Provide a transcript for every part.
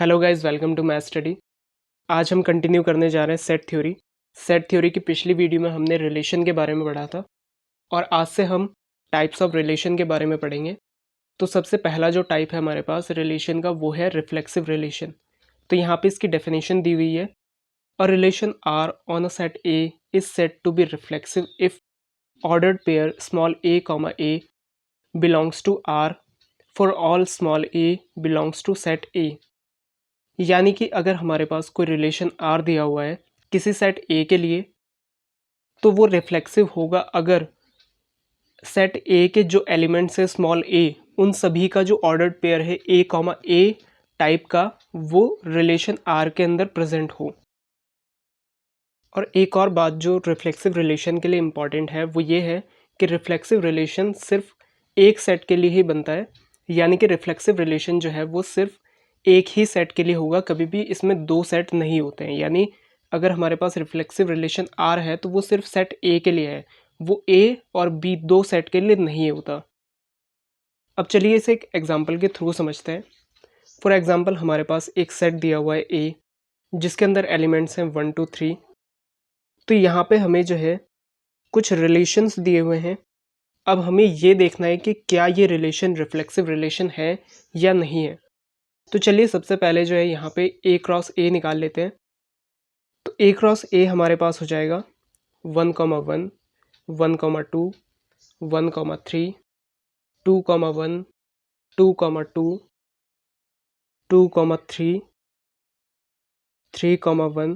Hello guys, welcome to math study. आज हम continue करने जा रहे हैं सेट थ्योरी। सेट थ्योरी की पिछली वीडियो में हमने रिलेशन के बारे में पढ़ा था और आज से हम टाइप्स ऑफ रिलेशन के बारे में पढ़ेंगे। तो सबसे पहला जो टाइप है हमारे पास रिलेशन का वो है रिफ्लेक्सिव रिलेशन। तो यहाँ पे इसकी डेफिनेशन दी हुई है, a relation R on a set A is said to be reflexive if ordered pair small A comma A belongs to R for all small A belongs to set A. यानी कि अगर हमारे पास कोई relation are दिया हुआ है किसी set ए के लिए, तो वो रिफ्लेक्सिव होगा अगर सेट ए के जो एलिमेंट्स है स्मॉल ए, उन सभी का जो ऑर्डर्ड पेयर है ए कॉमा ए टाइप का, वो रिलेशन आर के अंदर प्रेजेंट हो। और एक और बात जो रिफ्लेक्सिव रिलेशन के लिए इम्पॉर्टेंट है वो ये है कि रिफ्लेक्सिव रिलेशन सिर्फ एक सेट के लिए ही बनता है। यानी कि रिफ्लेक्सिव रिलेशन जो है वो सिर्फ एक ही सेट के लिए होगा, कभी भी इसमें दो सेट नहीं होते हैं। यानी अगर हमारे पास रिफ्लेक्सिव रिलेशन आर है तो वो सिर्फ सेट ए के लिए है, वो ए और बी दो सेट के लिए नहीं होता। अब चलिए इसे एक एग्जांपल के थ्रू समझते हैं। फॉर एग्जांपल हमारे पास एक सेट दिया हुआ है ए, जिसके अंदर एलिमेंट्स हैं 1 2 3। तो यहाँ पे हमें जो है कुछ रिलेशंस दिए हुए हैं। अब हमें ये देखना है कि क्या ये रिलेशन रिफ्लेक्सिव रिलेशन है या नहीं है। तो चलिए सबसे पहले जो है यहाँ पे ए क्रॉस ए निकाल लेते हैं। तो ए क्रॉस ए हमारे पास हो जाएगा 1,1, 1,2, 1,3, 2,1, 2,2, 2,3, 3,1,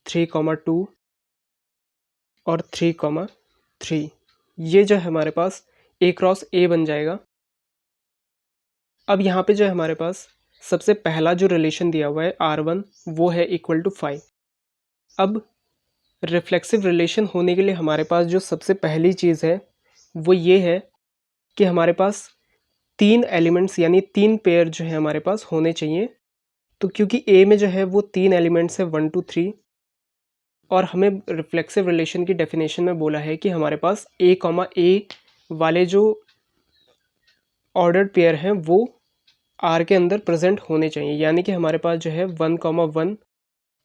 3,2 और 3,3। ये जो है हमारे पास ए क्रॉस ए बन जाएगा। अब यहाँ पे जो है हमारे पास सबसे पहला जो रिलेशन दिया हुआ है R1, वो है इक्वल टू 5। अब रिफ्लेक्सिव रिलेशन होने के लिए हमारे पास जो सबसे पहली चीज़ है वो ये है कि हमारे पास तीन एलिमेंट्स यानी तीन पेयर जो है हमारे पास होने चाहिए। तो क्योंकि ए में जो है वो तीन एलिमेंट्स है 1 2 3, और हमें रिफ्लेक्सिव रिलेशन की डेफिनेशन में बोला है कि हमारे पास ए कॉमा ए वाले जो ऑर्डर्ड पेयर हैं वो आर के अंदर प्रेजेंट होने चाहिए। यानी कि हमारे पास जो है 1,1,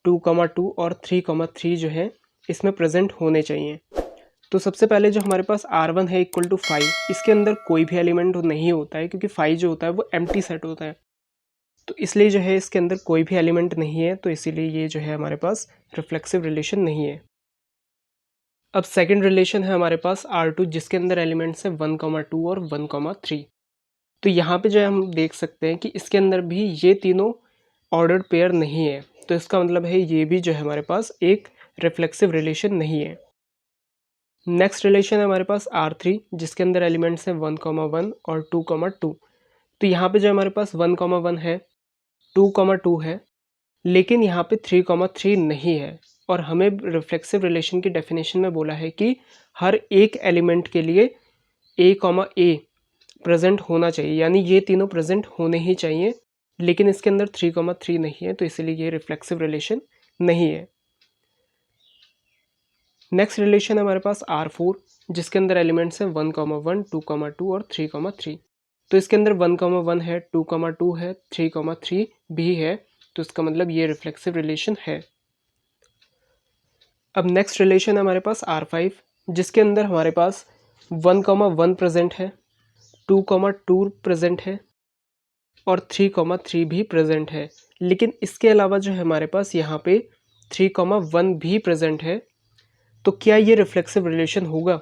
2,2 और 3,3 जो है इसमें प्रेजेंट होने चाहिए। तो सबसे पहले जो हमारे पास R1 है इक्वल टू 5, इसके अंदर कोई भी एलिमेंट नहीं होता है क्योंकि 5 जो होता है वो एम्प्टी सेट होता है। तो इसलिए जो है इसके अंदर कोई भी एलिमेंट नहीं है, तो इसीलिए ये जो है हमारे पास रिफ्लेक्सिव रिलेशन नहीं है। अब सेकंड रिलेशन है हमारे पास R2, जिसके अंदर एलिमेंट्स है 1,2 और 1,3। तो यहाँ पे जो है हम देख सकते हैं कि इसके अंदर भी ये तीनों ऑर्डर्ड पेयर नहीं है। तो इसका मतलब है ये भी जो है हमारे पास एक रिफ्लेक्सिव रिलेशन नहीं है। नेक्स्ट रिलेशन है हमारे पास R3, जिसके अंदर एलिमेंट्स हैं 1,1 और 2,2। तो यहाँ पे जो हमारे पास 1,1 है, 2,2 है, लेकिन यहाँ पे 3,3 नहीं है। और हमें रिफ्लेक्सिव रिलेशन की डेफिनेशन में बोला है कि हर एक एलिमेंट के लिए ए कॉमा ए प्रेजेंट होना चाहिए, यानी ये तीनों प्रेजेंट होने ही चाहिए। लेकिन इसके अंदर 3,3 नहीं है, तो इसलिए ये रिफ्लेक्सिव रिलेशन नहीं है। नेक्स्ट रिलेशन है हमारे पास R4, जिसके अंदर एलिमेंट्स हैं 1,1, 2,2 और 3,3। तो इसके अंदर 1,1 है, 2,2 है, 3,3 भी है, तो इसका मतलब ये रिफ्लेक्सिव रिलेशन है। अब नेक्स्ट रिलेशन है हमारे पास R5, जिसके अंदर हमारे पास 1,1 प्रेजेंट है, 2,2 प्रेजेंट है और 3,3 भी प्रेजेंट है। लेकिन इसके अलावा जो है हमारे पास यहाँ पे 3,1 भी प्रेजेंट है। तो क्या ये रिफ्लेक्सिव रिलेशन होगा?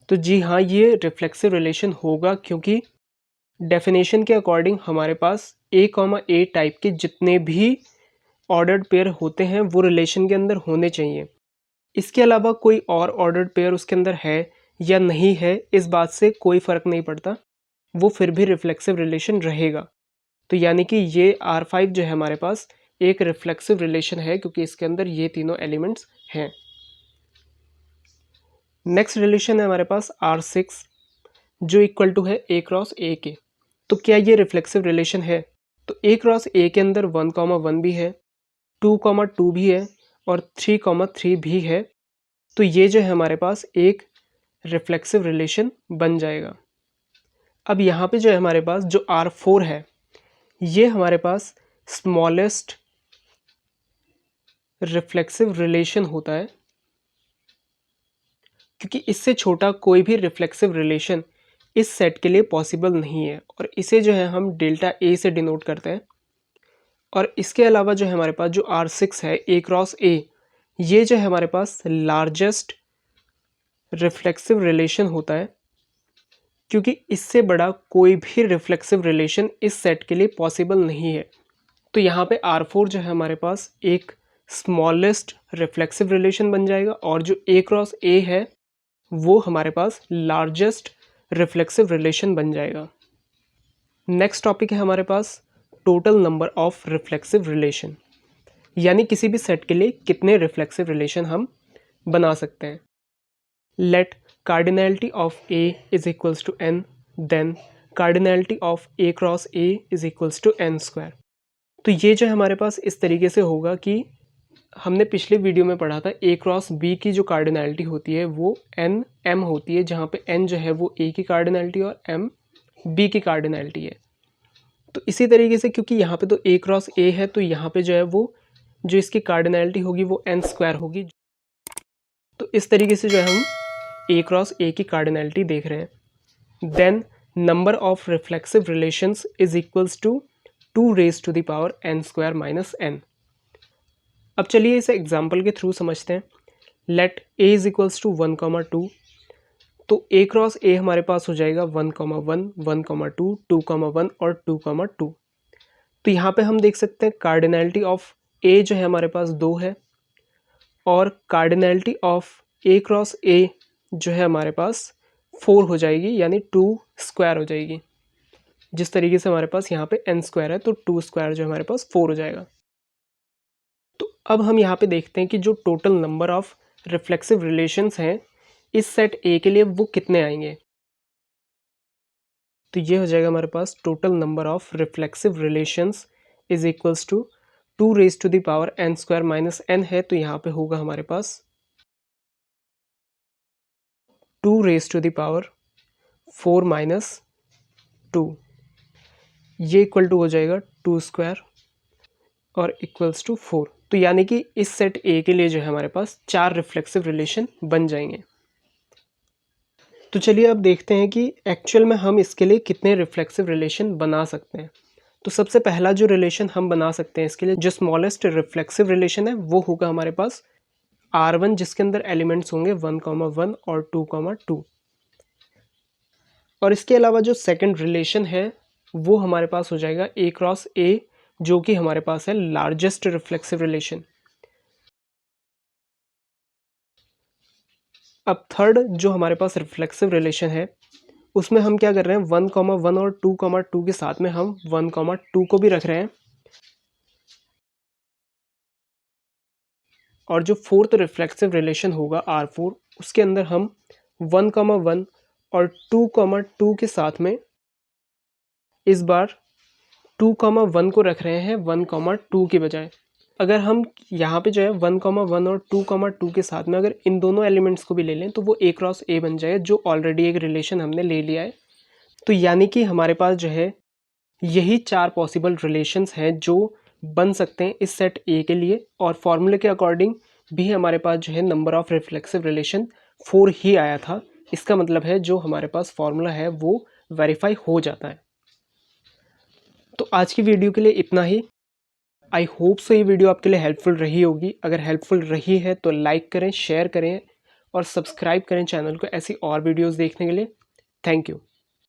तो जी हाँ, ये रिफ्लेक्सिव रिलेशन होगा, क्योंकि डेफिनेशन के अकॉर्डिंग हमारे पास ए कॉमा ए टाइप के जितने भी ऑर्डर्ड पेयर होते हैं वो रिलेशन के अंदर होने चाहिए। इसके अलावा कोई और ऑर्डर्ड पेयर उसके अंदर है या नहीं है, इस बात से कोई फ़र्क नहीं पड़ता, वो फिर भी रिफ्लेक्सिव रिलेशन रहेगा। तो यानी कि ये R5 जो है हमारे पास एक रिफ्लेक्सिव रिलेशन है, क्योंकि इसके अंदर ये तीनों एलिमेंट्स हैं। नेक्स्ट रिलेशन है हमारे पास R6, जो इक्वल टू है ए क्रॉस ए के। तो क्या ये रिफ्लेक्सिव रिलेशन है? तो ए क्रॉस ए के अंदर 1,1 भी है, 2,2 भी है और 3,3 भी है। तो ये जो है हमारे पास एक रिफ्लेक्सिव रिलेशन बन जाएगा। अब यहाँ पे जो है हमारे पास जो R4 है, ये हमारे पास स्मॉलेस्ट रिफ्लेक्सिव रिलेशन होता है, क्योंकि इससे छोटा कोई भी रिफ्लेक्सिव रिलेशन इस सेट के लिए पॉसिबल नहीं है, और इसे जो है हम डेल्टा ए से डिनोट करते हैं। और इसके अलावा जो है हमारे पास जो R6 है, ए क्रॉस ए, ये जो है हमारे पास लार्जेस्ट रिफ्लेक्सिव रिलेशन होता है, क्योंकि इससे बड़ा कोई भी रिफ्लेक्सिव रिलेशन इस सेट के लिए पॉसिबल नहीं है। तो यहाँ पे R4 जो है हमारे पास एक स्मॉलेस्ट रिफ्लेक्सिव रिलेशन बन जाएगा, और जो ए क्रॉस ए है वो हमारे पास लार्जेस्ट रिफ्लेक्सिव रिलेशन बन जाएगा। नेक्स्ट टॉपिक है हमारे पास total number of reflexive relation, यानी किसी भी सेट के लिए कितने रिफ्लेक्सिव रिलेशन हम बना सकते हैं। Let cardinality of A is equals to n, then cardinality of A cross A is equals to n square. तो ये जो हमारे पास इस तरीके से होगा कि हमने पिछले वीडियो में पढ़ा था ए क्रॉस बी की जो कार्डिनैलिटी होती है वो n m होती है, जहाँ पे n जो है वो a की कार्डिनैलिटी और m b की कार्डिनैलिटी है। तो इसी तरीके से क्योंकि यहाँ पे तो ए क्रॉस ए है, तो यहाँ पे जो है वो जो इसकी कार्डिनैलिटी होगी वो n स्क्वायर होगी। तो इस तरीके से जो है हम ए क्रॉस ए की कार्डिनैलिटी देख रहे हैं। Then number of reflexive relations is equals to 2 raise to the power n square minus n। अब चलिए इसे एग्जाम्पल के थ्रू समझते हैं। Let a is equals to 1,2, तो a क्रॉस a हमारे पास हो जाएगा 1,1, 1,2, 2,1 और 2,2। तो यहाँ पे हम देख सकते हैं कार्डिनैलिटी ऑफ a जो है हमारे पास 2 है, और cardinality of a cross a जो है हमारे पास 4 हो जाएगी, यानी 2 स्क्वायर हो जाएगी। जिस तरीके से हमारे पास यहाँ पे n स्क्वायर है, तो 2 स्क्वायर जो हमारे पास 4 हो जाएगा। तो अब हम यहाँ पे देखते हैं कि जो total number of reflexive relations हैं इस सेट A के लिए वो कितने आएंगे। तो ये हो जाएगा हमारे पास total number of reflexive relations is equals to 2 raise to the power n square minus n है, तो यहाँ पे होगा हमारे पास 2 raise to the power 4 minus 2, ये इक्वल टू हो जाएगा 2 स्क्वायर और इक्वल्स टू 4। तो यानी कि इस सेट A के लिए जो है हमारे पास 4 रिफ्लेक्सिव रिलेशन बन जाएंगे। तो चलिए अब देखते हैं कि एक्चुअल में हम इसके लिए कितने रिफ्लेक्सिव रिलेशन बना सकते हैं। तो सबसे पहला जो रिलेशन हम बना सकते हैं इसके लिए, जो स्मॉलेस्ट रिफ्लेक्सिव रिलेशन है वो होगा हमारे पास R1, जिसके अंदर एलिमेंट्स होंगे 1,1 और 2,2। और इसके अलावा जो सेकंड रिलेशन है वो हमारे पास हो जाएगा A क्रॉस A, जो कि हमारे पास है लार्जेस्ट रिफ्लेक्सिव रिलेशन। अब थर्ड जो हमारे पास रिफ्लेक्सिव रिलेशन है उसमें हम क्या कर रहे हैं, 1,1 और 2,2 के साथ में हम 1,2 को भी रख रहे हैं। और जो फोर्थ रिफ्लेक्सिव रिलेशन होगा R4, उसके अंदर हम 1,1 और 2,2 के साथ में इस बार 2,1 को रख रहे हैं 1,2 की बजाय। अगर हम यहाँ पे जो है 1,1 और 2,2 के साथ में अगर इन दोनों एलिमेंट्स को भी ले लें तो वो A क्रॉस A बन जाएगा, जो ऑलरेडी एक रिलेशन हमने ले लिया है। तो यानी कि हमारे पास जो है यही 4 पॉसिबल रिलेशंस हैं जो बन सकते हैं इस सेट A के लिए, और फॉर्मूले के अकॉर्डिंग भी हमारे पास जो है नंबर ऑफ रिफ्लेक्सिव रिलेशन 4 ही आया था। इसका मतलब है जो हमारे पास फॉर्मूला है वो वेरीफाई हो जाता है। तो आज की वीडियो के लिए इतना ही। आई होप सो ये वीडियो आपके लिए हेल्पफुल रही होगी। अगर हेल्पफुल रही है तो लाइक करें, शेयर करें और सब्सक्राइब करें चैनल को ऐसी और वीडियोस देखने के लिए। Thank you.